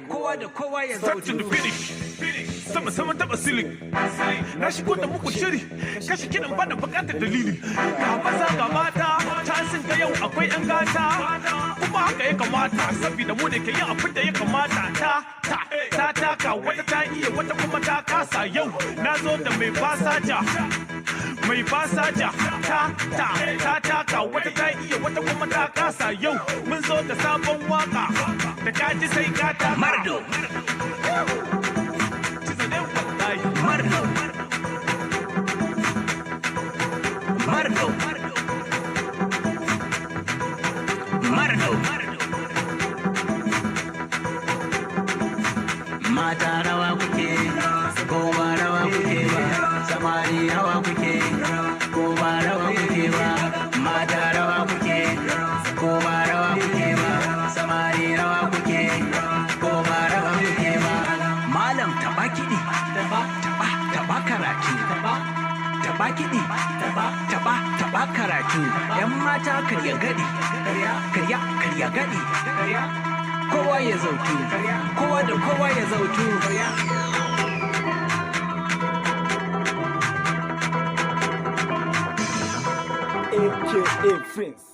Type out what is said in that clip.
kowa da kowa ya Start to the finish. Sama taba silin. Na shigo da muku shiri. Kashi kiɗan bada bukatar dalili. Ga maza ga mata. Tasin da yau akwai 'yan gata. Kuma haka ya kamata. Saboda mu da ke yin abin da ya kamata. Ta taka wata ta iya wata kuma ta kasa yau. Na zo da mai fasaja. Mai fasaja. Ta taka wata ta iya wata kuma ta kasa yau. Mun zo da sabon waka. Da kaji sai ka taka. Mardo. Mardo. Mardo. Mardo. Mata rawa kuke, ko ba rawa kuke ba. Samari rawa kuke, ko ba rawa kuke ba. Mata rawa kuke, ko ba rawa kuke ba. Samari rawa kuke, ko ba rawa kuke ba. Malam taɓa kiɗi, taɓa karatu, taɓa kiɗi, taɓa karatu. 'Yan mata karya gadi, karya gadi. Kowa ya zautu, kowa da kowa ya zautu. AKA Prince.